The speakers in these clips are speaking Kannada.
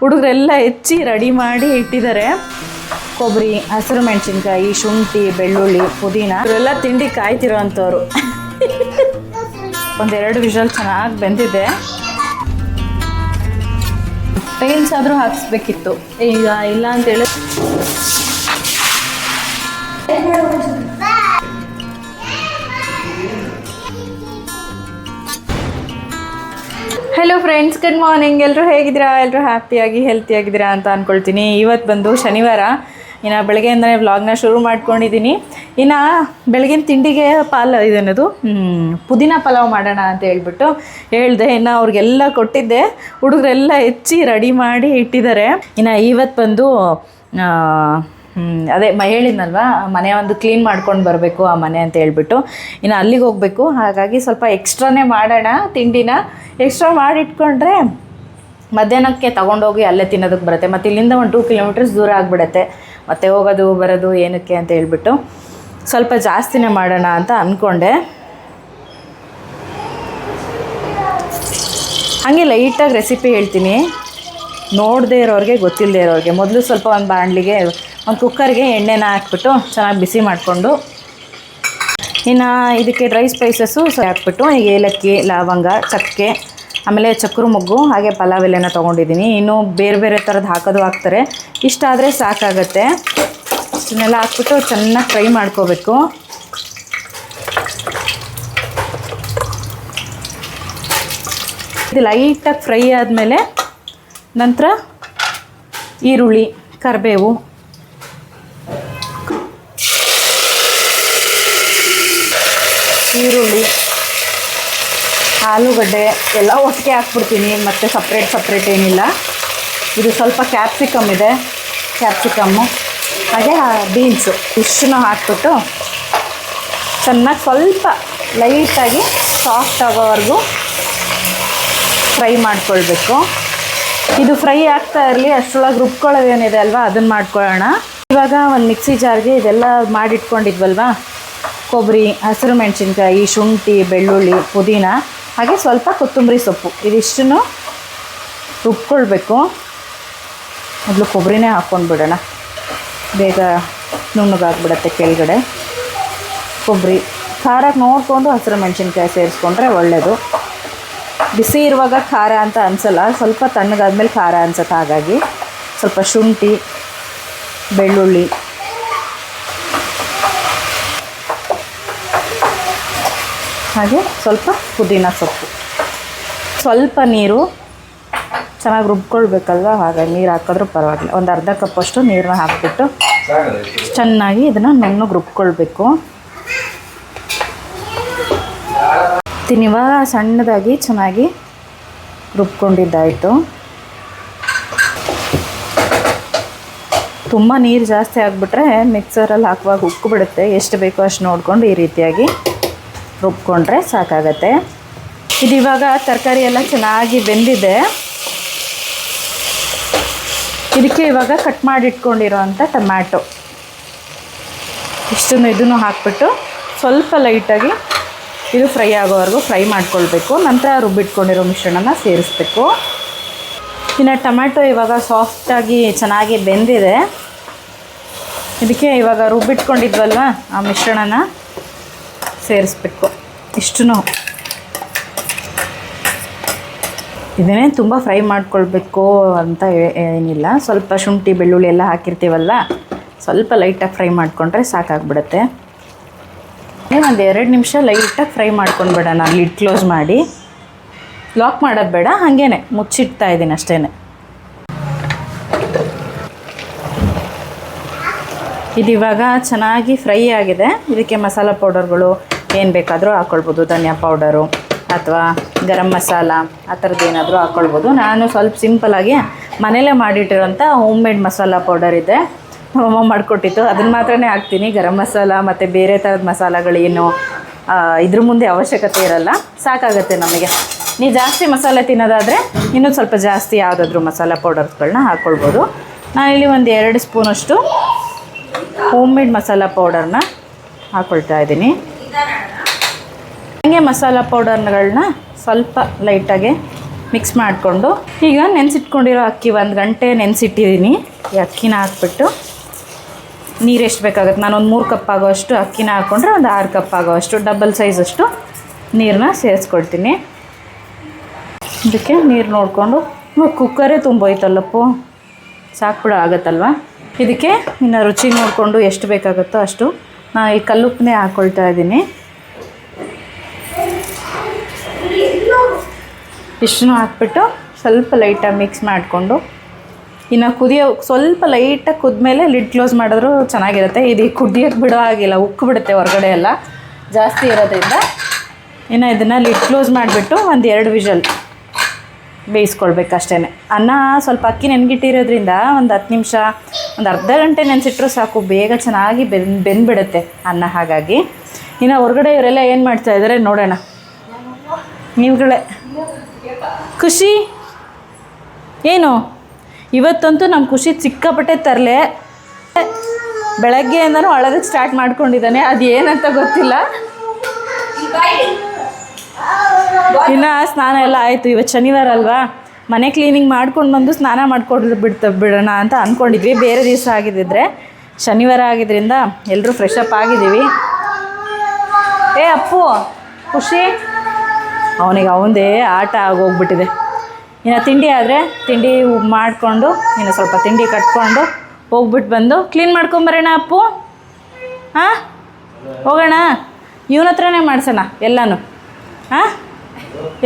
ಹುಡುಗರೆಲ್ಲ ಹೆಚ್ಚಿ ರೆಡಿ ಮಾಡಿ ಇಟ್ಟಿದ್ದಾರೆ. ಕೊಬ್ಬರಿ, ಹಸಿರು ಮೆಣಸಿನ್ಕಾಯಿ, ಶುಂಠಿ, ಬೆಳ್ಳುಳ್ಳಿ, ಪುದೀನ ಇವರೆಲ್ಲ ತಿಂಡಿ ಕಾಯ್ತಿರೋ ಅಂಥವ್ರು. ಒಂದೆರಡು ವಿಷಲ್ ಚೆನ್ನಾಗಿ ಬೆಂದಿದೆ. ಪೇನ್ಸ್ ಆದರೂ ಹಾಕಿಸ್ಬೇಕಿತ್ತು, ಈಗ ಇಲ್ಲ ಅಂತೇಳಿ. Hello friends, good morning. ಎಲ್ಲರೂ ಹೇಗಿದ್ದೀರಾ? ಎಲ್ಲರೂ ಹ್ಯಾಪಿಯಾಗಿ ಹೆಲ್ತಿಯಾಗಿದ್ದೀರಾ ಅಂತ ಅಂದ್ಕೊಳ್ತೀನಿ. ಇವತ್ತು ಬಂದು ಶನಿವಾರ. ಇನ್ನು ಬೆಳಗ್ಗೆಯಿಂದಲೇ ವ್ಲಾಗ್ನ ಶುರು ಮಾಡ್ಕೊಂಡಿದ್ದೀನಿ. ಇನ್ನು ಬೆಳಗಿನ ತಿಂಡಿಗೆ ಇದೇನದು ಪುದೀನ ಪಲಾವ್ ಮಾಡೋಣ ಅಂತ ಹೇಳ್ಬಿಟ್ಟು ಹೇಳಿದೆ. ಇನ್ನು ಅವ್ರಿಗೆಲ್ಲ ಕೊಟ್ಟಿದ್ದೆ. ಹುಡುಗರೆಲ್ಲ ಹೆಚ್ಚಿ ರೆಡಿ ಮಾಡಿ ಇಟ್ಟಿದ್ದಾರೆ. ಇನ್ನು ಇವತ್ತು ಬಂದು ಅದೇ ಹೇಳಿದ್ನಲ್ವ, ಮನೆ ಒಂದು ಕ್ಲೀನ್ ಮಾಡ್ಕೊಂಡು ಬರಬೇಕು ಆ ಮನೆ ಅಂತ ಹೇಳ್ಬಿಟ್ಟು. ಇನ್ನು ಅಲ್ಲಿಗೆ ಹೋಗಬೇಕು. ಹಾಗಾಗಿ ಸ್ವಲ್ಪ ಎಕ್ಸ್ಟ್ರಾನೇ ಮಾಡೋಣ. ತಿಂಡಿನ ಎಕ್ಸ್ಟ್ರಾ ಮಾಡಿಟ್ಕೊಂಡ್ರೆ ಮಧ್ಯಾಹ್ನಕ್ಕೆ ತೊಗೊಂಡೋಗಿ ಅಲ್ಲೇ ತಿನ್ನೋದಕ್ಕೆ ಬರುತ್ತೆ. ಮತ್ತು ಇಲ್ಲಿಂದ ಒಂದು 2 ಕಿಲೋಮೀಟರ್ಸ್ ದೂರ ಆಗಿಬಿಡುತ್ತೆ. ಮತ್ತು ಹೋಗೋದು ಬರೋದು ಏನಕ್ಕೆ ಅಂತ ಹೇಳ್ಬಿಟ್ಟು ಸ್ವಲ್ಪ ಜಾಸ್ತಿನೇ ಮಾಡೋಣ ಅಂತ ಅಂದ್ಕೊಂಡೆ. ಹಾಗೆ ಲೈಟಾಗಿ ರೆಸಿಪಿ ಹೇಳ್ತೀನಿ, ನೋಡದೇ ಇರೋರಿಗೆ, ಗೊತ್ತಿಲ್ಲದೆ ಇರೋರಿಗೆ. ಮೊದಲು ಸ್ವಲ್ಪ ಒಂದು ಬಾಣಲಿಗೆ, ಒಂದು ಕುಕ್ಕರ್ಗೆ ಎಣ್ಣೆನ ಹಾಕ್ಬಿಟ್ಟು ಚೆನ್ನಾಗಿ ಬಿಸಿ ಮಾಡಿಕೊಂಡು, ಇನ್ನು ಇದಕ್ಕೆ ಡ್ರೈ ಸ್ಪೈಸಸ್ಸು ಹಾಕ್ಬಿಟ್ಟು ಏಲಕ್ಕಿ, ಲವಂಗ, ಚಕ್ಕೆ, ಆಮೇಲೆ ಚಕ್ರ ಮೊಗ್ಗು, ಹಾಗೆ ಪಲಾವ್ ಎಲೆನ ತೊಗೊಂಡಿದ್ದೀನಿ. ಇನ್ನು ಬೇರೆ ಬೇರೆ ಥರದ್ದು ಹಾಕೋದು ಹಾಕ್ತಾರೆ. ಇಷ್ಟ ಆದರೆ ಸಾಕಾಗತ್ತೆ. ಇದನ್ನೆಲ್ಲ ಹಾಕ್ಬಿಟ್ಟು ಚೆನ್ನಾಗಿ ಫ್ರೈ ಮಾಡ್ಕೋಬೇಕು. ಇದು ಲೈಟಾಗಿ ಫ್ರೈ ಆದಮೇಲೆ ನಂತರ ಈರುಳ್ಳಿ, ಕರಿಬೇವು, ಆಲೂಗಡ್ಡೆ ಎಲ್ಲ ಒಟ್ಟಿಗೆ ಹಾಕ್ಬಿಡ್ತೀನಿ. ಮತ್ತು ಸಪ್ರೇಟ್ ಏನಿಲ್ಲ. ಇದು ಸ್ವಲ್ಪ ಕ್ಯಾಪ್ಸಿಕಮ್ ಇದೆ, ಕ್ಯಾಪ್ಸಿಕಮ್ಮು, ಹಾಗೆ ಬೀನ್ಸು ಇಷ್ಟನ್ನು ಹಾಕ್ಬಿಟ್ಟು ಚೆನ್ನಾಗಿ ಸ್ವಲ್ಪ ಲೈಟಾಗಿ ಸಾಫ್ಟ್ ಆಗೋವರೆಗೂ ಫ್ರೈ ಮಾಡ್ಕೊಳ್ಬೇಕು. ಇದು ಫ್ರೈ ಆಗ್ತಾ ಇರಲಿ, ಅಷ್ಟರೊಳಗೆ ರುಬ್ಕೊಳ್ಳೋದೇನಿದೆ ಅಲ್ವಾ, ಅದನ್ನು ಮಾಡ್ಕೊಳ್ಳೋಣ. ಇವಾಗ ಒಂದು ಮಿಕ್ಸಿ ಜಾರ್ಗೆ ಇದೆಲ್ಲ ಮಾಡಿಟ್ಕೊಂಡಿದ್ವಲ್ವ, ಕೊಬ್ಬರಿ, ಹಸಿರು ಮೆಣಸಿನ್ಕಾಯಿ, ಶುಂಠಿ, ಬೆಳ್ಳುಳ್ಳಿ, ಪುದೀನ, ಹಾಗೆ ಸ್ವಲ್ಪ ಕೊತ್ತಂಬರಿ ಸೊಪ್ಪು, ಇದಿಷ್ಟನ್ನು ರುಬ್ಕೊಳ್ಬೇಕು. ಮೊದಲು ಕೊಬ್ಬರಿನೇ ಹಾಕ್ಕೊಂಡ್ಬಿಡೋಣ, ಬೇಗ ನುಣ್ಣಗಾಗ್ಬಿಡತ್ತೆ ಕೆಳಗಡೆ. ಕೊಬ್ಬರಿ, ಖಾರಕ್ಕೆ ನೋಡಿಕೊಂಡು ಹಸಿರು ಮೆಣಸಿನ್ಕಾಯಿ ಸೇರಿಸ್ಕೊಂಡ್ರೆ ಒಳ್ಳೆಯದು. ಬಿಸಿ ಇರುವಾಗ ಖಾರ ಅಂತ ಅನಿಸಲ್ಲ, ಸ್ವಲ್ಪ ತಣ್ಣಗಾದ್ಮೇಲೆ ಖಾರ ಅನ್ಸುತ್ತೆ. ಹಾಗಾಗಿ ಸ್ವಲ್ಪ ಶುಂಠಿ, ಬೆಳ್ಳುಳ್ಳಿ, ಹಾಗೆ ಸ್ವಲ್ಪ ಪುದೀನ ಸೊಪ್ಪು, ಸ್ವಲ್ಪ ನೀರು, ಚೆನ್ನಾಗಿ ರುಬ್ಕೊಳ್ಬೇಕಲ್ವ, ಹಾಗಾಗಿ ನೀರು ಹಾಕಿದ್ರೂ ಪರವಾಗಿಲ್ಲ. ಒಂದು ಅರ್ಧ ಕಪ್ಪಷ್ಟು ನೀರನ್ನ ಹಾಕ್ಬಿಟ್ಟು ಚೆನ್ನಾಗಿ ಇದನ್ನು ನುಣ್ಣಗೆ ರುಬ್ಕೊಳ್ಬೇಕು. ಇವಾಗ ಸಣ್ಣದಾಗಿ ಚೆನ್ನಾಗಿ ರುಬ್ಕೊಂಡಿದ್ದಾಯಿತು. ತುಂಬ ನೀರು ಜಾಸ್ತಿ ಆಗಿಬಿಟ್ರೆ ಮಿಕ್ಸರಲ್ಲಿ ಹಾಕುವಾಗ ಉಕ್ಕಿಬಿಡುತ್ತೆ. ಎಷ್ಟು ಬೇಕೋ ಅಷ್ಟು ನೋಡಿಕೊಂಡು ಈ ರೀತಿಯಾಗಿ ರುಬ್ಕೊಂಡ್ರೆ ಸಾಕಾಗತ್ತೆ. ಇದು ಇವಾಗ ತರಕಾರಿ ಎಲ್ಲ ಚೆನ್ನಾಗಿ ಬೆಂದಿದೆ. ಇದಕ್ಕೆ ಇವಾಗ ಕಟ್ ಮಾಡಿ ಇಟ್ಕೊಂಡಿರೋವಂಥ ಟೊಮ್ಯಾಟೊ ಇಷ್ಟನ್ನು ಇದನ್ನು ಹಾಕ್ಬಿಟ್ಟು ಸ್ವಲ್ಪ ಲೈಟಾಗಿ ಇದು ಫ್ರೈ ಆಗೋವರೆಗೂ ಫ್ರೈ ಮಾಡ್ಕೊಳ್ಬೇಕು. ನಂತರ ರುಬ್ಬಿಟ್ಕೊಂಡಿರೋ ಮಿಶ್ರಣನ ಸೇರಿಸ್ಬೇಕು. ಇನ್ನು ಟೊಮ್ಯಾಟೊ ಇವಾಗ ಸಾಫ್ಟಾಗಿ ಚೆನ್ನಾಗಿ ಬೆಂದಿದೆ. ಇದಕ್ಕೆ ಇವಾಗ ರುಬ್ಬಿಟ್ಕೊಂಡಿದ್ವಲ್ವ ಆ ಮಿಶ್ರಣನ ಸೇರಿಸ್ಬೇಕು. ಇಷ್ಟನ್ನು ಇದನ್ನೇ ತುಂಬ ಫ್ರೈ ಮಾಡ್ಕೊಳ್ಬೇಕು ಅಂತ ಏನಿಲ್ಲ. ಸ್ವಲ್ಪ ಶುಂಠಿ, ಬೆಳ್ಳುಳ್ಳಿ ಎಲ್ಲ ಹಾಕಿರ್ತೀವಲ್ಲ, ಸ್ವಲ್ಪ ಲೈಟಾಗಿ ಫ್ರೈ ಮಾಡಿಕೊಂಡ್ರೆ ಸಾಕಾಗ್ಬಿಡುತ್ತೆ. ಒಂದು 2 ನಿಮಿಷ ಲೈಟಾಗಿ ಫ್ರೈ ಮಾಡ್ಕೊಂಡ್ಬಿಡೋಣ. ಲಿಡ್ ಕ್ಲೋಸ್ ಮಾಡಿ, ಲಾಕ್ ಮಾಡೋದು ಬೇಡ, ಹಾಗೇ ಮುಚ್ಚಿಡ್ತಾ ಇದ್ದೀನಿ ಅಷ್ಟೇ. ಇದು ಇವಾಗ ಚೆನ್ನಾಗಿ ಫ್ರೈ ಆಗಿದೆ. ಇದಕ್ಕೆ ಮಸಾಲ ಪೌಡರ್ಗಳು ಏನು ಬೇಕಾದರೂ ಹಾಕ್ಕೊಳ್ಬೋದು. ಧನಿಯಾ ಪೌಡರು ಅಥವಾ ಗರಂ ಮಸಾಲ ಆ ಥರದ್ದು ಏನಾದರೂ ಹಾಕ್ಕೊಳ್ಬೋದು. ನಾನು ಸ್ವಲ್ಪ ಸಿಂಪಲಾಗಿ ಮನೇಲೇ ಮಾಡಿಟ್ಟಿರೋಂಥ ಹೋಮ್ ಮೇಡ್ ಮಸಾಲ ಪೌಡರ್ ಇದೆ, ನಮ್ಮಮ್ಮ ಮಾಡಿಕೊಟ್ಟಿತ್ತು, ಅದನ್ನು ಮಾತ್ರನೇ ಹಾಕ್ತೀನಿ. ಗರಂ ಮಸಾಲ ಮತ್ತು ಬೇರೆ ಥರದ ಮಸಾಲಗಳೇನು ಇದ್ರ ಮುಂದೆ ಅವಶ್ಯಕತೆ ಇರಲ್ಲ, ಸಾಕಾಗುತ್ತೆ ನಮಗೆ. ನೀವು ಜಾಸ್ತಿ ಮಸಾಲೆ ತಿನ್ನೋದಾದರೆ ಇನ್ನೂ ಸ್ವಲ್ಪ ಜಾಸ್ತಿ ಯಾವುದಾದ್ರೂ ಮಸಾಲ ಪೌಡರ್ಸ್ಗಳನ್ನ ಹಾಕ್ಕೊಳ್ಬೋದು. ನಾನಿಲ್ಲಿ ಒಂದು 2 ಸ್ಪೂನಷ್ಟು ಹೋಮ್ ಮೇಡ್ ಮಸಾಲ ಪೌಡರ್ನ ಹಾಕ್ಕೊಳ್ತಾ ಇದ್ದೀನಿ. ಹಾಗೆ ಮಸಾಲ ಪೌಡರ್ಗಳನ್ನ ಸ್ವಲ್ಪ ಲೈಟಾಗಿ ಮಿಕ್ಸ್ ಮಾಡಿಕೊಂಡು ಈಗ ನೆನೆಸಿಟ್ಕೊಂಡಿರೋ ಅಕ್ಕಿ 1 ಗಂಟೆ ನೆನೆಸಿಟ್ಟಿದ್ದೀನಿ. ಈ ಅಕ್ಕಿನ ಹಾಕ್ಬಿಟ್ಟು ನೀರು ಎಷ್ಟು ಬೇಕಾಗುತ್ತೆ, ನಾನೊಂದು 3 ಕಪ್ ಆಗೋಷ್ಟು ಅಕ್ಕಿನ ಹಾಕ್ಕೊಂಡ್ರೆ ಒಂದು 6 ಕಪ್ ಆಗೋಷ್ಟು ಡಬಲ್ ಸೈಜಷ್ಟು ನೀರನ್ನ ಸೇರಿಸ್ಕೊಳ್ತೀನಿ. ಇದಕ್ಕೆ ನೀರು ನೋಡಿಕೊಂಡು ಕುಕ್ಕರೇ ತುಂಬೋಯ್ತಲ್ಲಪ್ಪು, ಸಾಕ್ಬಿಡ ಆಗುತ್ತಲ್ವ. ಇದಕ್ಕೆ ಇನ್ನು ರುಚಿ ನೋಡಿಕೊಂಡು ಎಷ್ಟು ಬೇಕಾಗುತ್ತೋ ಅಷ್ಟು ನಾನು ಈ ಕಲ್ಲುಪ್ಪನ್ನೇ ಹಾಕ್ಕೊಳ್ತಾ ಇದ್ದೀನಿ. ಇಷ್ಟನ್ನು ಹಾಕ್ಬಿಟ್ಟು ಸ್ವಲ್ಪ ಲೈಟಾಗಿ ಮಿಕ್ಸ್ ಮಾಡಿಕೊಂಡು ಇನ್ನು ಸ್ವಲ್ಪ ಲೈಟಾಗಿ ಕುದ್ಮೇಲೆ ಲಿಡ್ ಕ್ಲೋಸ್ ಮಾಡಿದ್ರೂ ಚೆನ್ನಾಗಿರುತ್ತೆ. ಇದು ಕುದಿಯೋಕ್ಕೆ ಬಿಡೋ ಆಗಿಲ್ಲ, ಉಕ್ಕು ಬಿಡುತ್ತೆ ಹೊರಗಡೆ ಎಲ್ಲ ಜಾಸ್ತಿ ಇರೋದ್ರಿಂದ. ಇನ್ನು ಇದನ್ನು ಲಿಡ್ ಕ್ಲೋಸ್ ಮಾಡಿಬಿಟ್ಟು 1-2 ವಿಷಲ್ ಬೇಯಿಸ್ಕೊಳ್ಬೇಕು ಅಷ್ಟೇ. ಅನ್ನ ಸ್ವಲ್ಪ ಅಕ್ಕಿ ನೆನ್ಗಿಟ್ಟಿರೋದ್ರಿಂದ ಒಂದು 10 ನಿಮಿಷ, ಒಂದು ಅರ್ಧ ಗಂಟೆ ನೆನೆಸಿಟ್ರೂ ಸಾಕು, ಬೇಗ ಚೆನ್ನಾಗಿ ಬೆಂದ್ಬಿಡುತ್ತೆ ಅನ್ನ. ಹಾಗಾಗಿ ಇನ್ನು ಹೊರಗಡೆ ಇವರೆಲ್ಲ ಏನು ಮಾಡ್ತಾಯಿದ್ದಾರೆ ನೋಡೋಣ. ನೀವುಗಳೇ ಖುಷಿ ಏನು ಇವತ್ತಂತೂ ನಮ್ಮ ಖುಷಿ ಸಿಕ್ಕಾಪಟ್ಟೆ ತರಲೆ. ಬೆಳಗ್ಗೆಯಿಂದನೂ ಅಳೋದಕ್ಕೆ ಸ್ಟಾರ್ಟ್ ಮಾಡ್ಕೊಂಡಿದ್ದಾನೆ, ಅದು ಏನಂತ ಗೊತ್ತಿಲ್ಲ. ಇನ್ನು ಸ್ನಾನ ಎಲ್ಲ ಆಯಿತು. ಇವತ್ತು ಶನಿವಾರ ಅಲ್ವಾ, ಮನೆ ಕ್ಲೀನಿಂಗ್ ಮಾಡ್ಕೊಂಡು ಬಂದು ಸ್ನಾನ ಮಾಡ್ಕೊಂಡು ಬಿಡೋಣ ಅಂತ ಅಂದ್ಕೊಂಡಿದ್ವಿ. ಬೇರೆ ದಿವಸ ಆಗಿದ್ದಿದ್ರೆ, ಶನಿವಾರ ಆಗಿದ್ದರಿಂದ ಎಲ್ಲರೂ ಫ್ರೆಶ್ ಅಪ್ ಆಗಿದ್ದೀವಿ. ಅಪ್ಪು ಖುಷಿ ಅವನಿಗೆ ಅವನದೇ ಆಟ ಆಗೋಗ್ಬಿಟ್ಟಿದೆ. ಇನ್ನು ತಿಂಡಿ ಆದರೆ ತಿಂಡಿ ಮಾಡಿಕೊಂಡು ಇನ್ನು ಸ್ವಲ್ಪ ತಿಂಡಿ ಕಟ್ಕೊಂಡು ಹೋಗ್ಬಿಟ್ಟು ಬಂದು ಕ್ಲೀನ್ ಮಾಡ್ಕೊಂಬರೋಣ ಅಪ್ಪು. ಹಾಂ ಹೋಗೋಣ, ಇವನ ಹತ್ರನೇ ಮಾಡ್ಸೋಣ ಎಲ್ಲನೂ. ಹಾಂ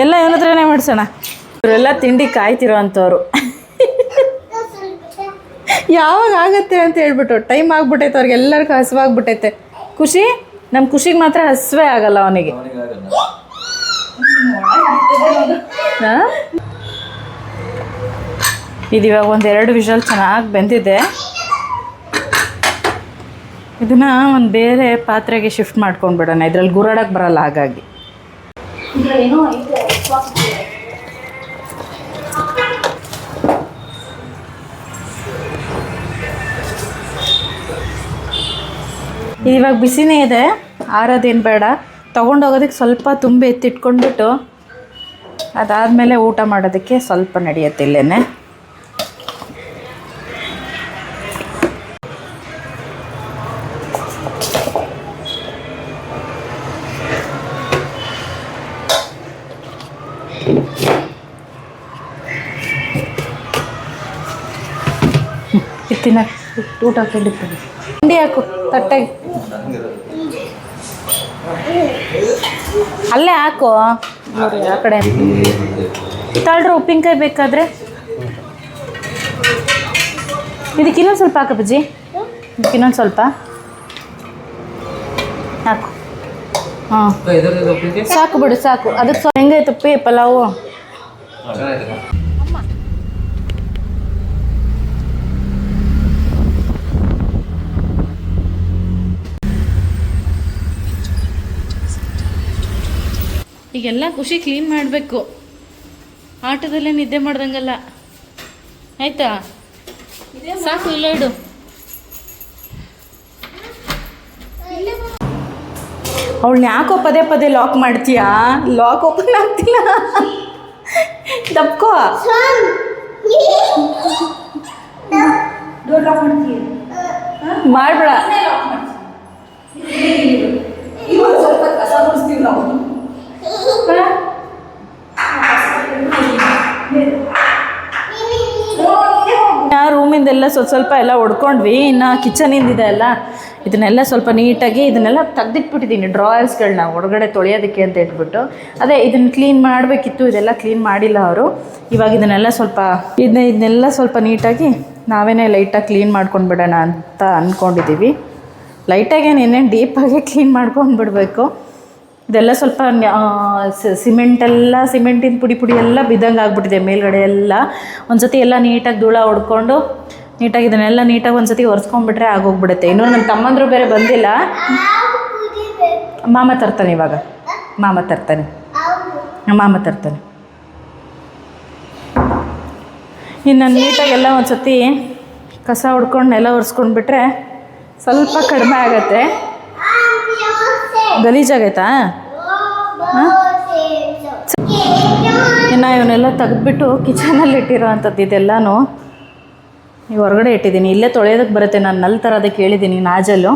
ಎಲ್ಲ ಇವನ ಹತ್ರನೇ ಮಾಡ್ಸೋಣ. ಇವರೆಲ್ಲ ತಿಂಡಿ ಕಾಯ್ತಿರೋ ಅಂಥವ್ರು. ಯಾವಾಗ ಆಗುತ್ತೆ ಅಂತ ಹೇಳ್ಬಿಟ್ಟು ಟೈಮ್ ಆಗ್ಬಿಟ್ಟೈತೆ ಅವ್ರಿಗೆ, ಎಲ್ಲರಿಗೂ ಹಸುವಾಗ್ಬಿಟ್ಟೈತೆ. ಖುಷಿ ನಮ್ಮ ಖುಷಿಗೆ ಮಾತ್ರ ಹಸುವೇ ಆಗಲ್ಲ ಅವನಿಗೆ. ಹಾಂ ಇದು ಇವಾಗ 1-2 ವಿಷಲ್ ಚೆನ್ನಾಗಿ ಬೆಂದಿದೆ. ಇದನ್ನು ಒಂದು ಬೇರೆ ಪಾತ್ರೆಗೆ ಶಿಫ್ಟ್ ಮಾಡ್ಕೊಂಡು ಬಿಡೋಣ, ಇದರಲ್ಲಿ ಗುರಾಡಕ್ಕೆ ಬರಲ್ಲ. ಹಾಗಾಗಿ ಇವಾಗ ಬಿಸಿನೇ ಇದೆ, ಆರೋದೇನು ಬೇಡ. ತೊಗೊಂಡೋಗೋದಕ್ಕೆ ಸ್ವಲ್ಪ ತುಂಬಿ ಎತ್ತಿಟ್ಕೊಂಡ್ಬಿಟ್ಟು ಅದಾದಮೇಲೆ ಊಟ ಮಾಡೋದಕ್ಕೆ ಸ್ವಲ್ಪ ನಡೆಯುತ್ತೆ ಇಲ್ಲೇನೆ. ಇತ್ತಿನ ಊಟ ಹಾಕೊಂಡಿರ್ತೀನಿ. ತಿಂಡಿ ಹಾಕು ತಟ್ಟೆಗೆ, ಅಲ್ಲೇ ಹಾಕು. ನೋಡಿ ಆ ಕಡೆ ತಾಳ್ರೆ ಉಪ್ಪಿನಕಾಯಿ ಬೇಕಾದರೆ ಇದಕ್ಕೆ ಇನ್ನೊಂದು ಸ್ವಲ್ಪ ಹಾಕು ಬಜ್ಜಿ, ಇದಕ್ಕೆ ಇನ್ನೊಂದು ಸ್ವಲ್ಪ ಹಾಕು. ಹಾಂ ಸಾಕು ಬಿಡು ಸಾಕು. ಅದಕ್ಕೆ ಹೆಂಗಾಯ್ತಪ್ಪಿ ಪಲಾವು? ಈಗೆಲ್ಲ ಖುಷಿ ಕ್ಲೀನ್ ಮಾಡಬೇಕು, ಆಟದಲ್ಲೇ ನಿದ್ದೆ ಮಾಡ್ದಂಗಲ್ಲ. ಆಯಿತಾ? ಸಾಕು, ಇಲ್ಲ ಇಡು. ಅವಳನ್ನ ಯಾಕೋ ಪದೇ ಪದೇ ಲಾಕ್ ಮಾಡ್ತೀಯಾ? ಲಾಕ್ ಓಪನ್ ಆಗ್ತಿಲ್ಲ, ತಪ್ಕೋ. ಮಾಡಬೇಡ. ರೂಮಿಂದೆಲ್ಲ ಸ್ವಲ್ಪ ಎಲ್ಲ ಹೊಡ್ಕೊಂಡ್ವಿ. ಇನ್ನು ಕಿಚನಿಂದಿದೆ ಅಲ್ಲ, ಇದನ್ನೆಲ್ಲ ಸ್ವಲ್ಪ ನೀಟಾಗಿ ಇದನ್ನೆಲ್ಲ ತೆಗ್ದಿಟ್ಬಿಟ್ಟಿದ್ದೀನಿ, ಡ್ರಾಯರ್ಸ್ಗಳನ್ನ ಹೊರಗಡೆ ತೊಳೆಯೋದಕ್ಕೆ ಅಂತ ಇಟ್ಬಿಟ್ಟು. ಅದೇ ಇದನ್ನು ಕ್ಲೀನ್ ಮಾಡಬೇಕಿತ್ತು, ಇದೆಲ್ಲ ಕ್ಲೀನ್ ಮಾಡಿಲ್ಲ ಅವರು. ಇವಾಗ ಇದನ್ನೆಲ್ಲ ಸ್ವಲ್ಪ ನೀಟಾಗಿ ನಾವೇ ಲೈಟಾಗಿ ಕ್ಲೀನ್ ಮಾಡ್ಕೊಂಡು ಬಿಡೋಣ ಅಂತ ಅಂದ್ಕೊಂಡಿದ್ದೀವಿ. ಲೈಟಾಗಿ ಏನೇನು ಡೀಪಾಗಿ ಕ್ಲೀನ್ ಮಾಡ್ಕೊಂಡು ಬಿಡಬೇಕು. ಇದೆಲ್ಲ ಸ್ವಲ್ಪ ಸಿಮೆಂಟಿನ ಪುಡಿ ಎಲ್ಲ ಬಿದ್ದಂಗೆ ಆಗ್ಬಿಟ್ಟಿದೆ ಮೇಲ್ಗಡೆ ಎಲ್ಲ. ಒಂದು ಸತಿ ಎಲ್ಲ ನೀಟಾಗಿ ಧೂಳ ಹೊಡ್ಕೊಂಡು ನೀಟಾಗಿ ಇದನ್ನೆಲ್ಲ ನೀಟಾಗಿ ಒಂದು ಸತಿ ಒರೆಸ್ಕೊಂಡ್ಬಿಟ್ರೆ ಆಗೋಗ್ಬಿಡುತ್ತೆ. ಇನ್ನೂ ನನ್ನ ತಮ್ಮಂದರು ಬೇರೆ ಬಂದಿಲ್ಲ, ಮಾಮ ತರ್ತಾನೆ ಇವಾಗ. ಮಾಮ ತರ್ತಾನೆ. ಇನ್ನು ನೀಟಾಗೆಲ್ಲ ಒಂದು ಸತಿ ಕಸ ಹೊಡ್ಕೊಂಡು ನೆಲ ಒರೆಸ್ಕೊಂಡ್ಬಿಟ್ರೆ ಸ್ವಲ್ಪ ಕಡಿಮೆ ಆಗುತ್ತೆ. ಗಲೀಜಾಗೈತಾ? ಹಾಂ ಇನ್ನು ಇವನ್ನೆಲ್ಲ ತೆಗೆದ್ಬಿಟ್ಟು ಕಿಚನಲ್ಲಿ ಇಟ್ಟಿರೋ ಅಂಥದ್ದು ಇದೆಲ್ಲನೂ ಈ ಹೊರಗಡೆ ಇಟ್ಟಿದ್ದೀನಿ. ಇಲ್ಲೇ ತೊಳೆಯೋದಕ್ಕೆ ಬರುತ್ತೆ, ನಾನು ನಲ್ಲಿ ತರೋದಕ್ಕೆ ಹೇಳಿದ್ದೀನಿ. ನಾಜಲ್ಲು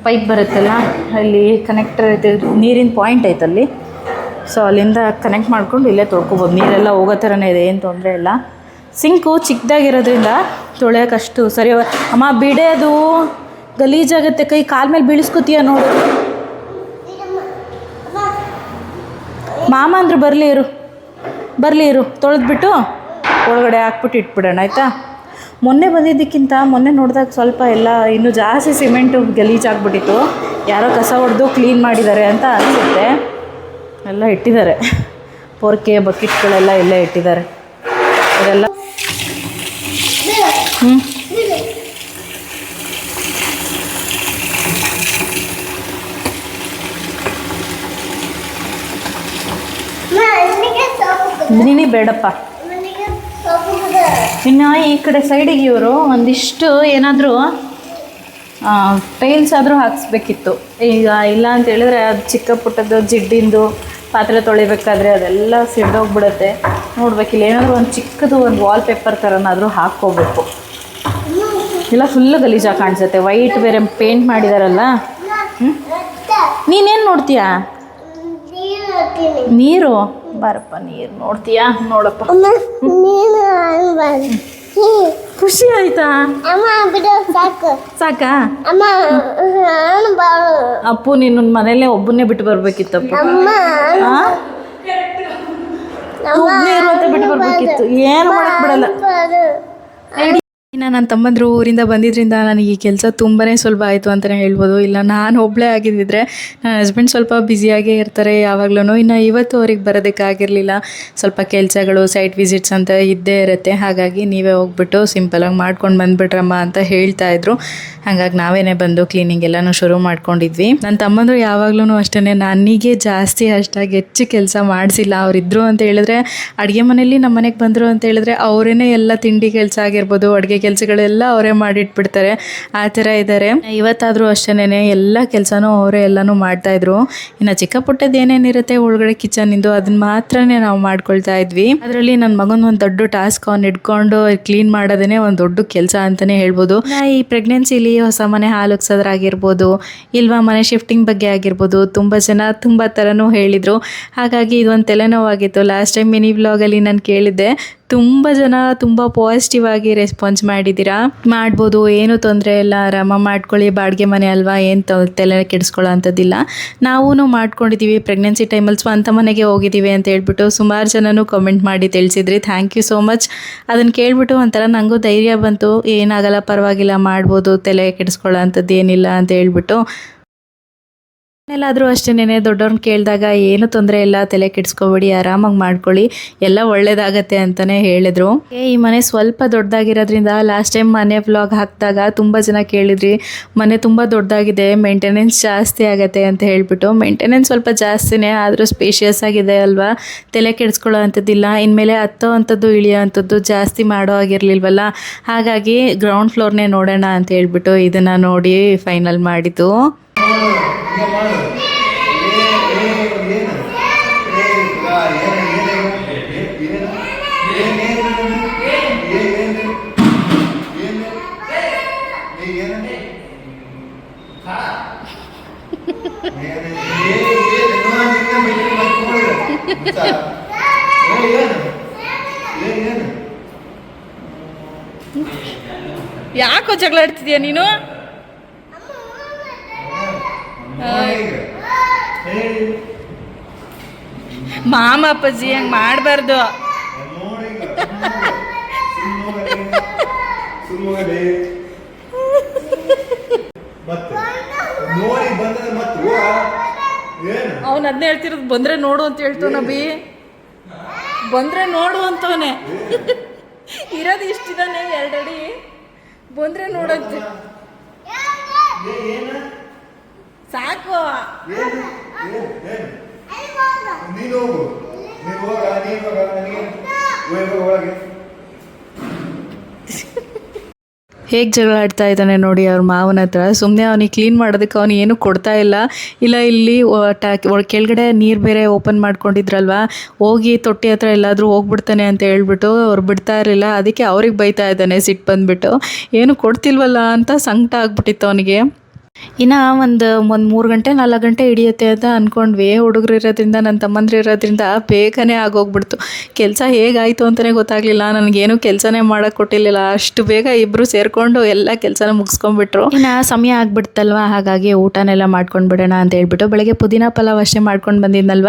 ಪೈಪ್ ಬರುತ್ತಲ್ಲ, ಅಲ್ಲಿ ಕನೆಕ್ಟರ್ ಐತೆ, ನೀರಿನ ಪಾಯಿಂಟ್ ಐತಲ್ಲಿ. ಸೊ ಅಲ್ಲಿಂದ ಕನೆಕ್ಟ್ ಮಾಡ್ಕೊಂಡು ಇಲ್ಲೇ ತೊಳ್ಕೊಬೋದು. ನೀರೆಲ್ಲ ಹೋಗೋ ಥರನೇ ಇದೆ, ಏನು ತೊಂದರೆ ಇಲ್ಲ. ಸಿಂಕು ಚಿಕ್ಕದಾಗಿರೋದ್ರಿಂದ ತೊಳೆಯೋಕ್ಕಷ್ಟು ಸರಿ. ಅಮ್ಮ ಬಿಡೆ, ಅದು ಗಲೀಜಾಗುತ್ತೆ, ಕೈ ಕಾಲ ಮೇಲೆ ಬೀಳಿಸ್ಕೊತೀಯ ನೋಡು. ಮಾಮ ಅಂದ್ರೆ ಬರಲಿ ಇರು ತೊಳೆದ್ಬಿಟ್ಟು ಒಳಗಡೆ ಹಾಕ್ಬಿಟ್ಟು ಇಟ್ಬಿಡೋಣ, ಆಯಿತಾ? ಮೊನ್ನೆ ಬಂದಿದ್ದಕ್ಕಿಂತ ಮೊನ್ನೆ ನೋಡಿದಾಗ ಸ್ವಲ್ಪ ಎಲ್ಲ ಇನ್ನೂ ಜಾಸ್ತಿ ಸಿಮೆಂಟು ಗಲೀಜಾಗ್ಬಿಟ್ಟಿತ್ತು. ಯಾರೋ ಕಸ ಹೊಡೆದು ಕ್ಲೀನ್ ಮಾಡಿದ್ದಾರೆ ಅಂತ ಅನಿಸುತ್ತೆ. ಎಲ್ಲ ಇಟ್ಟಿದ್ದಾರೆ, ಪೊರ್ಕೆ ಬಕೆಟ್ಗಳೆಲ್ಲ ಇಲ್ಲೇ ಇಟ್ಟಿದ್ದಾರೆ. ಇದೆಲ್ಲ ನೀನೇ ಬೇಡಪ್ಪ. ಇನ್ನು ಈ ಕಡೆ ಸೈಡಿಗೆ ಇವರು ಒಂದಿಷ್ಟು ಏನಾದರೂ ಟೈಲ್ಸ್ ಆದರೂ ಹಾಕಿಸ್ಬೇಕಿತ್ತು. ಈಗ ಇಲ್ಲ ಅಂತ ಹೇಳಿದ್ರೆ ಅದು ಚಿಕ್ಕ ಪುಟ್ಟದ್ದು ಜಿಡ್ಡಿಂದು ಪಾತ್ರೆ ತೊಳಿಬೇಕಾದ್ರೆ ಅದೆಲ್ಲ ಸಿಡ್ದೋಗ್ಬಿಡುತ್ತೆ. ನೋಡ್ಬೇಕಿಲ್ಲ, ಏನಾದರೂ ಒಂದು ಚಿಕ್ಕದು ಒಂದು ವಾಲ್ ಪೇಪರ್ ಥರನಾದರೂ ಹಾಕ್ಕೋಬೇಕು. ಇಲ್ಲ ಫುಲ್ಲು ಗಲೀಜಾಗಿ ಕಾಣಿಸುತ್ತೆ. ವೈಟ್ ಬೇರೆ ಪೇಂಟ್ ಮಾಡಿದಾರಲ್ಲ. ನೀನೇನು ನೋಡ್ತೀಯಾ? ನೀರು ಬಾರಪ್ಪ, ನೀರು ನೋಡ್ತೀಯಾ? ನೋಡಪ್ಪ, ಖುಷಿ ಆಯ್ತಾ? ಸಾಕಾ? ಅಪ್ಪು ನೀನು ಮನೇಲೆ ಒಬ್ಬನ್ನೇ ಬಿಟ್ಟು ಬರ್ಬೇಕಿತ್ತಪ್ಪ. ಒಬ್ಬನೇ ಇರುವಂತ ಬಿಟ್ಟು ಬರ್ಬೇಕಿತ್ತು. ಏನು ಮಾಡಕ್ ಬಿಡಲ್ಲ. ಇನ್ನು ನನ್ನ ತಮ್ಮಂದರು ಊರಿಂದ ಬಂದಿದ್ದರಿಂದ ನನಗೆ ಈ ಕೆಲಸ ತುಂಬಾ ಸುಲಭ ಆಯಿತು ಅಂತಲೇ ಹೇಳ್ಬೋದು. ಇಲ್ಲ ನಾನು ಒಬ್ಬಳೇ ಆಗಿದ್ದಿದ್ರೆ ನನ್ನ ಹಸ್ಬೆಂಡ್ ಸ್ವಲ್ಪ ಬ್ಯುಸಿಯಾಗೇ ಇರ್ತಾರೆ ಯಾವಾಗಲೂ. ಇನ್ನು ಇವತ್ತು ಅವ್ರಿಗೆ ಬರೋದಕ್ಕಾಗಿರಲಿಲ್ಲ, ಸ್ವಲ್ಪ ಕೆಲಸಗಳು, ಸೈಟ್ ವಿಸಿಟ್ಸ್ ಅಂತ ಇದ್ದೇ ಇರುತ್ತೆ. ಹಾಗಾಗಿ ನೀವೇ ಹೋಗ್ಬಿಟ್ಟು ಸಿಂಪಲಾಗಿ ಮಾಡ್ಕೊಂಡು ಬಂದುಬಿಟ್ರಮ್ಮ ಅಂತ ಹೇಳ್ತಾಯಿದ್ರು. ಹಾಗಾಗಿ ನಾವೇನೇ ಬಂದು ಕ್ಲೀನಿಂಗ್ ಎಲ್ಲನೂ ಶುರು ಮಾಡ್ಕೊಂಡಿದ್ವಿ. ನನ್ನ ತಮ್ಮಂದರು ಯಾವಾಗಲೂ ಅಷ್ಟೇ ನನಗೆ ಜಾಸ್ತಿ ಅಷ್ಟಾಗಿ ಹೆಚ್ಚು ಕೆಲಸ ಮಾಡಿಸಿಲ್ಲ. ಅವರಿದ್ದರು ಅಂತ ಹೇಳಿದ್ರೆ, ಅಡುಗೆ ಮನೆಯಲ್ಲಿ ನಮ್ಮ ಮನೆಗೆ ಬಂದರು ಅಂತ ಹೇಳಿದ್ರೆ ಅವರೇ ಎಲ್ಲ ತಿಂಡಿ ಕೆಲಸ ಆಗಿರ್ಬೋದು, ಅಡುಗೆ ಕೆಲಸಗಳೆಲ್ಲ ಅವರೇ ಮಾಡಿಟ್ಬಿಡ್ತಾರೆ. ಆ ಥರ ಇದ್ದಾರೆ. ಇವತ್ತಾದರೂ ಅಷ್ಟೇ ಎಲ್ಲ ಕೆಲಸನೂ ಅವರೇ ಎಲ್ಲನೂ ಮಾಡ್ತಾಯಿದ್ರು. ಇನ್ನು ಚಿಕ್ಕ ಪುಟ್ಟದ್ದು ಏನೇನಿರುತ್ತೆ ಒಳಗಡೆ ಕಿಚನಿಂದು ಅದನ್ನ ಮಾತ್ರನೇ ನಾವು ಮಾಡ್ಕೊಳ್ತಾ ಇದ್ವಿ. ಅದರಲ್ಲಿ ನನ್ನ ಮಗನ ಒಂದು ದೊಡ್ಡ ಟಾಸ್ಕ್ ಅವ್ನು ಹಿಡ್ಕೊಂಡು ಕ್ಲೀನ್ ಮಾಡೋದೇ ಒಂದು ದೊಡ್ಡ ಕೆಲಸ ಅಂತಲೇ ಹೇಳ್ಬೋದು. ಈ ಪ್ರೆಗ್ನೆನ್ಸಿಲಿ ಹೊಸ ಮನೆ ಹಾಲುಗ್ಸೋದ್ರಾಗಿರ್ಬೋದು, ಇಲ್ವಾ ಮನೆ ಶಿಫ್ಟಿಂಗ್ ಬಗ್ಗೆ ಆಗಿರ್ಬೋದು, ತುಂಬ ಜನ ತುಂಬ ಥರನೂ ಹೇಳಿದರು. ಹಾಗಾಗಿ ಇದೊಂದು ತಲೆನೋವಾಗಿತ್ತು. ಲಾಸ್ಟ್ ಟೈಮ್ ಮಿನಿ ವ್ಲಾಗಲ್ಲಿ ನಾನು ಕೇಳಿದ್ದೆ, ತುಂಬ ಜನ ತುಂಬ ಪಾಸಿಟಿವ್ ಆಗಿ ರೆಸ್ಪಾನ್ಸ್ ಮಾಡಿದ್ದೀರಾ. ಮಾಡ್ಬೋದು, ಏನೂ ತೊಂದರೆ ಇಲ್ಲ, ಆರಾಮ ಮಾಡ್ಕೊಳ್ಳಿ, ಬಾಡಿಗೆ ಮನೆ ಅಲ್ವಾ, ಏನು ತಲೆ ಕೆಡಿಸ್ಕೊಳ್ಳೋ ಅಂಥದ್ದಿಲ್ಲ. ನಾವೂ ಮಾಡ್ಕೊಂಡಿದ್ದೀವಿ, ಪ್ರೆಗ್ನೆನ್ಸಿ ಟೈಮಲ್ಲಿ ಸ್ವಂತ ಮನೆಗೆ ಹೋಗಿದ್ದೀವಿ ಅಂತ ಹೇಳ್ಬಿಟ್ಟು ಸುಮಾರು ಜನನೂ ಕಮೆಂಟ್ ಮಾಡಿ ತಿಳಿಸಿದ್ರಿ. Thank you so much. ಅದನ್ನು ಕೇಳಿಬಿಟ್ಟು ಒಂಥರ ನನಗೂ ಧೈರ್ಯ ಬಂತು. ಏನಾಗಲ್ಲ, ಪರವಾಗಿಲ್ಲ, ಮಾಡ್ಬೋದು, ತಲೆ ಕೆಡಿಸ್ಕೊಳ್ಳೋ ಅಂಥದ್ದು ಏನಿಲ್ಲ ಅಂತ ಹೇಳ್ಬಿಟ್ಟು. ಎಲ್ಲಾದರೂ ಅಷ್ಟೇ ದೊಡ್ಡವ್ರನ್ನ ಕೇಳಿದಾಗ ಏನು ತೊಂದರೆ ಇಲ್ಲ, ತಲೆ ಕೆಡಿಸ್ಕೊಬೇಡಿ, ಆರಾಮಾಗಿ ಮಾಡ್ಕೊಳ್ಳಿ, ಎಲ್ಲ ಒಳ್ಳೇದಾಗತ್ತೆ ಅಂತಲೇ ಹೇಳಿದರು. ಈ ಮನೆ ಸ್ವಲ್ಪ ದೊಡ್ಡದಾಗಿರೋದ್ರಿಂದ ಲಾಸ್ಟ್ ಟೈಮ್ ಮನೆ ವ್ಲಾಗ್ ಹಾಕಿದಾಗ ತುಂಬ ಜನ ಕೇಳಿದ್ರಿ, ಮನೆ ತುಂಬ ದೊಡ್ಡದಾಗಿದೆ, ಮೇಂಟೆನೆನ್ಸ್ ಜಾಸ್ತಿ ಆಗುತ್ತೆ ಅಂತ ಹೇಳ್ಬಿಟ್ಟು. ಮೇಂಟೆನೆನ್ಸ್ ಸ್ವಲ್ಪ ಜಾಸ್ತಿನೇ, ಆದರೂ ಸ್ಪೇಷಿಯಸ್ ಆಗಿದೆ ಅಲ್ವಾ, ತಲೆ ಕೆಡಿಸ್ಕೊಳ್ಳೋ ಅಂಥದ್ದಿಲ್ಲ. ಇನ್ಮೇಲೆ ಹತ್ತೋ ಅಂಥದ್ದು ಇಳಿಯೋ ಅಂಥದ್ದು ಜಾಸ್ತಿ ಮಾಡೋ ಆಗಿರಲಿಲ್ವಲ್ಲ, ಹಾಗಾಗಿ ಗ್ರೌಂಡ್ ಫ್ಲೋರ್ನೇ ನೋಡೋಣ ಅಂತ ಹೇಳ್ಬಿಟ್ಟು ಇದನ್ನು ನೋಡಿ ಫೈನಲ್ ಮಾಡಿದ್ದು. ಯಾಕೋ ಜಗಳ ಆಡ್ತಿದ್ಯಾ ನೀನು? ಮಾಮ ಅಪ್ಪಾಜಿ ಹಂಗೆ ಮಾಡಬಾರ್ದು. ಅವನು ಅದನ್ನೇ ಹೇಳ್ತಿರೋದು, ಬಂದ್ರೆ ನೋಡು ಅಂತ ಹೇಳ್ತಾವ ನಬಿ, ಬಂದ್ರೆ ನೋಡು ಅಂತವನೆ. ಇರೋದು ಇಷ್ಟಿದಾನೆ, 2 ಅಡಿ, ಬಂದ್ರೆ ನೋಡಂತೆ ಸಾಕು. ಹೇಗೆ ಜಗಳ ಆಡ್ತಾ ಇದ್ದಾನೆ ನೋಡಿ ಅವ್ರ ಮಾವನ ಹತ್ರ. ಸುಮ್ಮನೆ ಅವನಿಗೆ ಕ್ಲೀನ್ ಮಾಡೋದಕ್ಕೆ ಅವನು ಏನೂ ಕೊಡ್ತಾ ಇಲ್ಲ. ಇಲ್ಲಿ ಕೆಳಗಡೆ ನೀರು ಬೇರೆ ಓಪನ್ ಮಾಡ್ಕೊಂಡಿದ್ರಲ್ವ, ಹೋಗಿ ತೊಟ್ಟಿ ಹತ್ರ ಎಲ್ಲಾದರೂ ಹೋಗ್ಬಿಡ್ತಾನೆ ಅಂತ ಹೇಳ್ಬಿಟ್ಟು ಅವ್ರು ಬಿಡ್ತಾ ಇರಲಿಲ್ಲ. ಅದಕ್ಕೆ ಅವ್ರಿಗೆ ಬೈತಾ ಇದ್ದಾನೆ ಸಿಟ್ಟು ಬಂದುಬಿಟ್ಟು. ಏನು ಕೊಡ್ತಿಲ್ವಲ್ಲ ಅಂತ ಸಂಕಟ ಆಗ್ಬಿಟ್ಟಿತ್ತು ಅವನಿಗೆ. ಇನ್ನು ಒಂದು 3 ಗಂಟೆ 4 ಗಂಟೆ ಹಿಡಿಯುತ್ತೆ ಅಂತ ಅಂದ್ಕೊಂಡ್ವಿ. ಹುಡುಗರು ಇರೋದ್ರಿಂದ, ನನ್ನ ತಮ್ಮಂದ್ರು ಇರೋದ್ರಿಂದ ಬೇಗನೆ ಆಗೋಗ್ಬಿಡ್ತು. ಕೆಲಸ ಹೇಗಾಯಿತು ಅಂತಲೇ ಗೊತ್ತಾಗಲಿಲ್ಲ. ನನಗೇನು ಕೆಲಸನೇ ಮಾಡೋಕ್ಕೆ ಕೊಟ್ಟಿರಲಿಲ್ಲ. ಅಷ್ಟು ಬೇಗ ಇಬ್ಬರು ಸೇರಿಕೊಂಡು ಎಲ್ಲ ಕೆಲಸನ ಮುಗಿಸ್ಕೊಂಡ್ಬಿಟ್ರು. ಇನ್ನು ಸಮಯ ಆಗ್ಬಿಡ್ತಲ್ವ, ಹಾಗಾಗಿ ಊಟನೆಲ್ಲ ಮಾಡ್ಕೊಂಡು ಬಿಡೋಣ ಅಂತ ಹೇಳ್ಬಿಟ್ಟು ಬೆಳಗ್ಗೆ ಪುದೀನ ಪಲಾವ್ ಅಷ್ಟೇ ಮಾಡ್ಕೊಂಡು ಬಂದಿದ್ನಲ್ವ,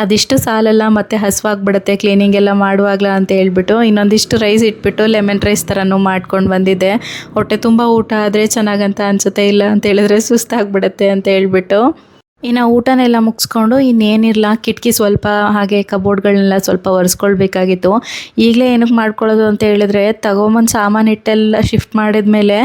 ಅದಿಷ್ಟು ಸಾಲಲ್ಲ ಮತ್ತು ಹಸುವಾಗ್ಬಿಡುತ್ತೆ ಕ್ಲೀನಿಂಗ್ ಎಲ್ಲ ಮಾಡುವಾಗಲ ಅಂತ ಹೇಳ್ಬಿಟ್ಟು ಇನ್ನೊಂದಿಷ್ಟು ರೈಸ್ ಇಟ್ಬಿಟ್ಟು ಲೆಮನ್ ರೈಸ್ ಥರನೂ ಮಾಡ್ಕೊಂಡು ಬಂದಿದ್ದೆ. ಹೊಟ್ಟೆ ತುಂಬ ಊಟ ಆದರೆ ಚೆನ್ನಾಗಂತ ಅನಿಸುತ್ತೆ, ಇಲ್ಲ ಅಂತ ಹೇಳಿದ್ರೆ ಸುಸ್ತಾಗ್ಬಿಡುತ್ತೆ ಅಂತ ಹೇಳ್ಬಿಟ್ಟು ಇನ್ನು ಊಟನೆಲ್ಲ ಮುಗಿಸ್ಕೊಂಡು ಇನ್ನೇನಿರಲ್ಲ, ಕಿಟಕಿ ಸ್ವಲ್ಪ ಹಾಗೆ ಕಬೋರ್ಡ್ಗಳನ್ನೆಲ್ಲ ಸ್ವಲ್ಪ ಒರೆಸ್ಕೊಳ್ಬೇಕಾಗಿತ್ತು. ಈಗಲೇ ಏನಕ್ಕೆ ಮಾಡ್ಕೊಳ್ಳೋದು ಅಂತ ಹೇಳಿದ್ರೆ ತಗೊಂಬಂದು ಸಾಮಾನು ಇಟ್ಟೆಲ್ಲ ಶಿಫ್ಟ್ ಮಾಡಿದ್ಮೇಲೆ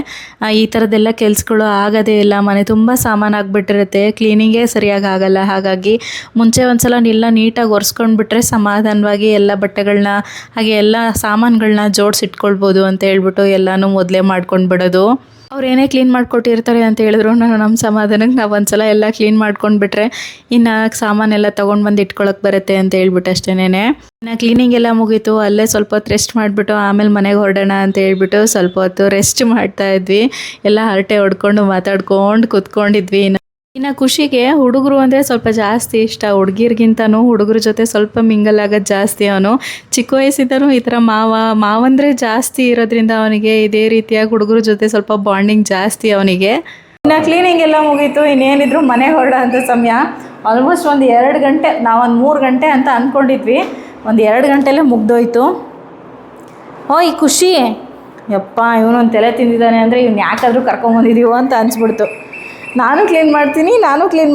ಈ ಥರದ್ದೆಲ್ಲ ಕೆಲಸಗಳು ಆಗೋದೇ ಇಲ್ಲ. ಮನೆ ತುಂಬ ಸಾಮಾನು ಆಗಿಬಿಟ್ಟಿರುತ್ತೆ, ಕ್ಲೀನಿಂಗೇ ಸರಿಯಾಗಿ ಆಗೋಲ್ಲ. ಹಾಗಾಗಿ ಮುಂಚೆ ಒಂದ್ಸಲ ಎಲ್ಲ ನೀಟಾಗಿ ಒರೆಸ್ಕೊಂಡ್ಬಿಟ್ರೆ ಸಮಾಧಾನವಾಗಿ ಎಲ್ಲ ಬಟ್ಟೆಗಳನ್ನ ಹಾಗೆ ಎಲ್ಲ ಸಾಮಾನುಗಳನ್ನ ಜೋಡಿಸಿಟ್ಕೊಳ್ಬೋದು ಅಂತ ಹೇಳ್ಬಿಟ್ಟು ಎಲ್ಲನೂ ಮೊದಲೇ ಮಾಡ್ಕೊಂಡು ಬಿಡೋದು. ಅವ್ರು ಏನೇ ಕ್ಲೀನ್ ಮಾಡಿಕೊಟ್ಟಿರ್ತಾರೆ ಅಂತ ಹೇಳಿದ್ರು ನಮ್ಮ ಸಮಾಧಾನಕ್ಕೆ ನಾವು ಒಂದ್ಸಲ ಎಲ್ಲ ಕ್ಲೀನ್ ಮಾಡ್ಕೊಂಡ್ಬಿಟ್ರೆ ಇನ್ನು ಸಾಮಾನೆಲ್ಲ ತೊಗೊಂಡು ಬಂದು ಇಟ್ಕೊಳಕ್ಕೆ ಬರುತ್ತೆ ಅಂತ ಹೇಳ್ಬಿಟ್ಟು ಅಷ್ಟೇನೆ. ಇನ್ನು ಕ್ಲೀನಿಂಗ್ ಎಲ್ಲ ಮುಗೀತು. ಅಲ್ಲೇ ಸ್ವಲ್ಪ ಹೊತ್ತು ರೆಸ್ಟ್ ಮಾಡಿಬಿಟ್ಟು ಆಮೇಲೆ ಮನೆಗೆ ಹೊರಡೋಣ ಅಂತ ಹೇಳ್ಬಿಟ್ಟು ಸ್ವಲ್ಪ ಹೊತ್ತು ರೆಸ್ಟ್ ಮಾಡ್ತಾಯಿದ್ವಿ. ಎಲ್ಲ ಹರಟೆ ಹೊಡ್ಕೊಂಡು ಮಾತಾಡ್ಕೊಂಡು ಕೂತ್ಕೊಂಡಿದ್ವಿ. ಇನ್ನು ಖುಷಿಗೆ ಹುಡುಗರು ಅಂದರೆ ಸ್ವಲ್ಪ ಜಾಸ್ತಿ ಇಷ್ಟ. ಹುಡುಗಿರ್ಗಿಂತನೂ ಹುಡುಗರ ಜೊತೆ ಸ್ವಲ್ಪ ಮಿಂಗಲ್ ಆಗೋದು ಜಾಸ್ತಿ. ಅವನು ಚಿಕ್ಕ ವಯಸ್ಸಿದ್ದನು ಈ ಥರ ಮಾವಂದರೆ ಜಾಸ್ತಿ ಇರೋದ್ರಿಂದ ಅವನಿಗೆ ಇದೇ ರೀತಿಯಾಗಿ ಹುಡುಗರ ಜೊತೆ ಸ್ವಲ್ಪ ಬಾಂಡಿಂಗ್ ಜಾಸ್ತಿ ಅವನಿಗೆ. ಇನ್ನು ಕ್ಲೀನಿಂಗ್ ಎಲ್ಲ ಮುಗೀತು. ಇನ್ನೇನಿದ್ರು ಮನೆಗೆ ಹೊರಡೋ ಅಂಥ ಸಮಯ. ಆಲ್ಮೋಸ್ಟ್ ಒಂದು 2 ಗಂಟೆ, ನಾವೊಂದು 3 ಗಂಟೆ ಅಂತ ಅಂದ್ಕೊಂಡಿದ್ವಿ, ಒಂದು 2 ಗಂಟೆಲೇ ಮುಗ್ದೋಯ್ತು. ಓಯ್ ಖುಷಿ, ಯಪ್ಪ ಇವನೊಂದು ತಲೆ ತಿಂದಿದ್ದಾನೆ ಅಂದರೆ ಇವ್ನು ಯಾಕಾದರೂ ಕರ್ಕೊಂಬಂದಿದ್ದೀವೋ ಅಂತ ಅನಿಸ್ಬಿಡ್ತು. ನಾನು ಕ್ಲೀನ್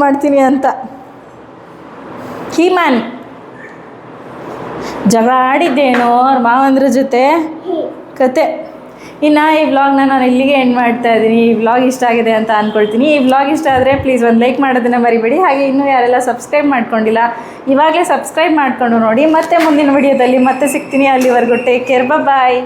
ಮಾಡ್ತೀನಿ ಅಂತ ಹೀಮ್ಯಾನ್ ಜಗಳ ಆಡಿದ್ದೇನೋ ಅವ್ರ ಮಾವಂದ್ರ ಜೊತೆ ಕತೆ. ಇನ್ನು ಈ ವ್ಲಾಗ್ನ ನಾನು ಇಲ್ಲಿಗೆ ಎಂಡ್ ಮಾಡ್ತಾ ಇದ್ದೀನಿ. ಈ ವ್ಲಾಗ್ ಇಷ್ಟ ಆಗಿದೆ ಅಂತ ಅಂದ್ಕೊಳ್ತೀನಿ. ಈ ವ್ಲಾಗ್ ಇಷ್ಟ ಆದರೆ ಪ್ಲೀಸ್ ಒಂದು ಲೈಕ್ ಮಾಡೋದನ್ನು ಮರಿಬೇಡಿ. ಹಾಗೆ ಇನ್ನೂ ಯಾರೆಲ್ಲ ಸಬ್ಸ್ಕ್ರೈಬ್ ಮಾಡ್ಕೊಂಡಿಲ್ಲ ಇವಾಗಲೇ ಸಬ್ಸ್ಕ್ರೈಬ್ ಮಾಡಿಕೊಂಡು ನೋಡಿ. ಮತ್ತೆ ಮುಂದಿನ ವಿಡಿಯೋದಲ್ಲಿ ಮತ್ತೆ ಸಿಗ್ತೀನಿ. ಅಲ್ಲಿವರೆಗೂ ಟೇಕ್ ಕೇರ್, ಬಾಯ್.